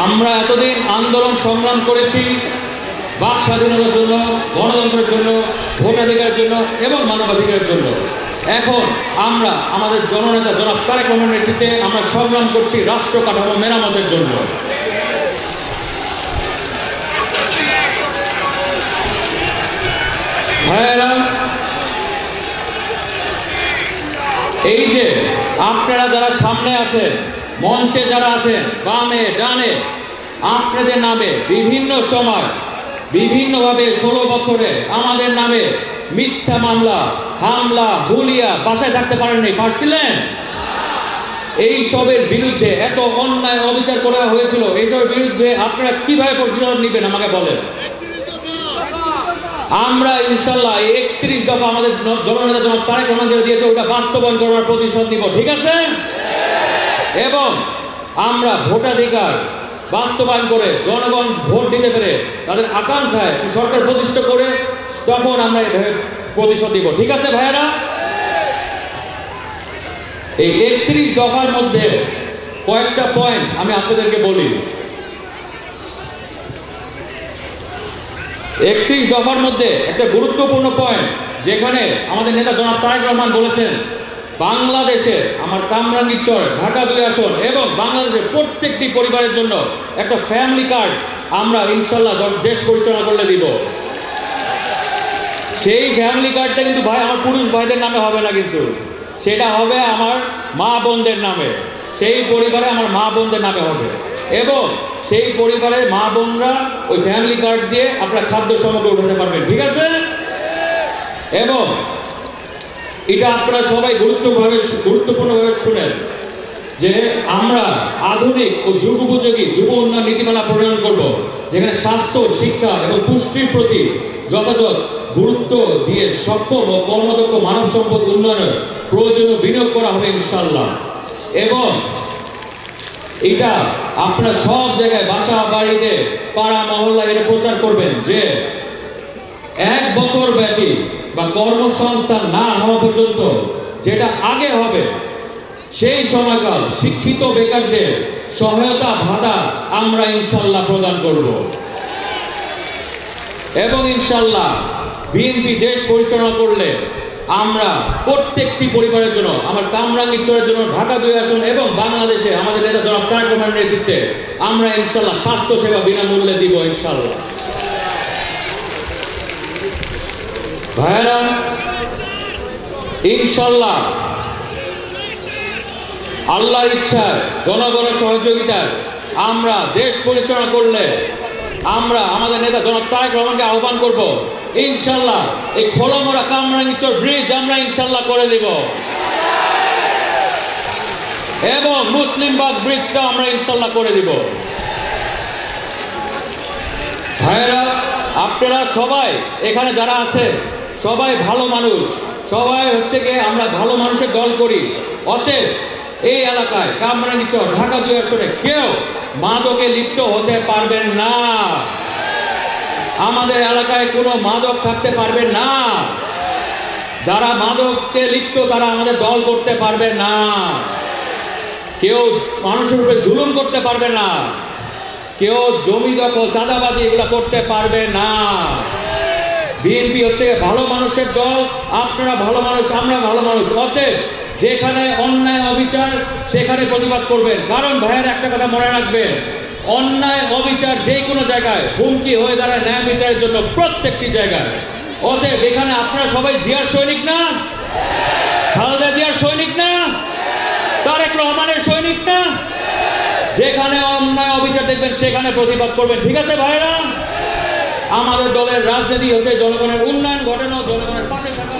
আমরা এতদিন আন্দোলন সংগ্রাম করেছি বাক স্বাধীনতার জন্য, গণতন্ত্রের জন্য, ভোটাধিকারের জন্য এবং মানবাধিকারের জন্য। এখন আমরা আমাদের জননেতা জনাব তারেক রহমানের নেতৃত্বে আমরা সংগ্রাম করছি রাষ্ট্র কাঠামো মেরামতের জন্য। ভাইয়েরা, এই যে আপনারা যারা সামনে আছেন, মঞ্চে যারা আছেন, বামে ডানে, আপনাদের নামে বিভিন্ন সময় বিভিন্নভাবে 16 বছরে আমাদের নামে মিথ্যা মামলা, হামলা, হুলিয়া, বাসায় থাকতে পারেননি, পারছিলেন? এই সবের বিরুদ্ধে এত অন্যায় অবিচার করা হয়েছিল, এইসবের বিরুদ্ধে আপনারা কিভাবে প্রতিশোধ নেবেন আমাকে বলেন। আমরা ইনশাল্লাহ 31 দফা আমাদের জননেতা জনাব তারেক রহমান যেটা দিয়েছে ওটা বাস্তবায়ন করার প্রতিশোধ নিব, ঠিক আছে? এবং আমরা ভোটাধিকার বাস্তবায়ন করে জনগণ ভোট দিতে পেরে তাদের আকাঙ্ক্ষায় সরকার প্রতিষ্ঠা করে তখন আমরা এভাবে প্রতিশোধ দিব, ঠিক আছে ভাইয়েরা? এই 31 দফার মধ্যে কয়েকটা পয়েন্ট আমি আপনাদেরকে বলি। 31 দফার মধ্যে একটা গুরুত্বপূর্ণ পয়েন্ট যেখানে আমাদের নেতা জনাব তারেক রহমান বলেছেন বাংলাদেশে আমার কামরাঙ্গীরচর, ঢাকা 2 আসন এবং বাংলাদেশের প্রত্যেকটি পরিবারের জন্য একটা ফ্যামিলি কার্ড আমরা ইনশাল্লাহ দেশ পরিচালনা করলে দিব। সেই ফ্যামিলি কার্ডটা কিন্তু ভাই আমার পুরুষ ভাইদের নামে হবে না, কিন্তু সেটা হবে আমার মা বোনদের নামে। সেই পরিবারে আমার মা বোনদের নামে হবে এবং সেই পরিবারে মা বোনরা ওই ফ্যামিলি কার্ড দিয়ে আপনারা খাদ্য সামগ্রী উঠাতে পারবেন, ঠিক আছে? এবং এটা আপনারা সবাই গুরুত্বপূর্ণভাবে শুনেন যে আমরা আধুনিক ও যুগোপযোগী যুব উন্নয়ন নীতিমালা প্রণয়ন করব, যেখানে স্বাস্থ্য, শিক্ষা এবং পুষ্টির প্রতি যথাযথ গুরুত্ব দিয়ে সক্ষম ও কর্মদক্ষ মানব সম্পদ উন্নয়নে প্রয়োজনীয় বিনিয়োগ করা হবে ইনশাল্লাহ। এবং এটা আপনারা সব জায়গায়, বাসা বাড়িতে, পাড়া মহল্লায় এটা প্রচার করবেন যে 1 বছর ব্যাপী বা কর্মসংস্থান না হওয়া পর্যন্ত যেটা আগে হবে সেই সময়কাল শিক্ষিত বেকারদের সহায়তা ভাতা আমরা ইনশাল্লাহ প্রদান করব। এবং ইনশাল্লাহ বিএনপি দেশ পরিচালনা করলে আমরা প্রত্যেকটি পরিবারের জন্য, আমার কামরাঙ্গীরচরের জন্য ঢাকা 2 আসন এবং বাংলাদেশে আমাদের নেতা জনাব তারেক রহমানের নেতৃত্বে আমরা ইনশাল্লাহ স্বাস্থ্য সেবা বিনামূল্যে দিব ইনশাল্লাহ। ভাইয়েরা, ইনশাল্লাহ আল্লাহর ইচ্ছায়, জনগণের সহযোগিতায় আমরা দেশ পরিচালনা করলে আমরা আমাদের নেতা জনাব তারেক রহমানকে আহ্বান করব ইনশাল্লাহ এই খোলামোড়া কামরাঙ্গীরচর ব্রিজ আমরা ইনশাল্লাহ করে দেব এবং মুসলিমবাগ ব্রিজটা আমরা ইনশাল্লাহ করে দিব। ভাইয়েরা, আপনারা সবাই এখানে যারা আছে সবাই ভালো মানুষ, সবাই হচ্ছে গিয়ে আমরা ভালো মানুষের দল করি। অতএব এই এলাকায় কামরাঙ্গীরচর, ঢাকা 2 আসনে কেউ মাদকে লিপ্ত হতে পারবেন না। আমাদের এলাকায় কোনো মাদক থাকতে পারবে না। যারা মাদককে লিপ্ত তারা আমাদের দল করতে পারবে না। কেউ মানুষের উপরে জুলুম করতে পারবে না। কেউ জমি দখল, চাঁদাবাজি এগুলো করতে পারবে না। বিএনপি হচ্ছে ভালো মানুষের দল, আপনারা ভালো মানুষ, আমরা ভালো মানুষ। অতএব যেখানে অন্যায় অবিচার সেখানে প্রতিবাদ করবেন। কারণ ভাইয়ের একটা কথা মনে রাখবেন, অন্যায় অবিচার যে কোনো জায়গায় হুমকি হয়ে দাঁড়ায় ন্যায় বিচারের জন্য, প্রত্যেকটি জায়গায়। অতএব এখানে আপনারা সবাই জিয়ার সৈনিক না? খালেদা জিয়ার সৈনিক না? তারেক রহমানের সৈনিক না? যেখানে অন্যায় অবিচার দেখবেন সেখানে প্রতিবাদ করবেন, ঠিক আছে ভাইরা? আমাদের দলের রাজনীতি হচ্ছে জনগণের উন্নয়ন ঘটানো, জনগণের পাশে থাকা।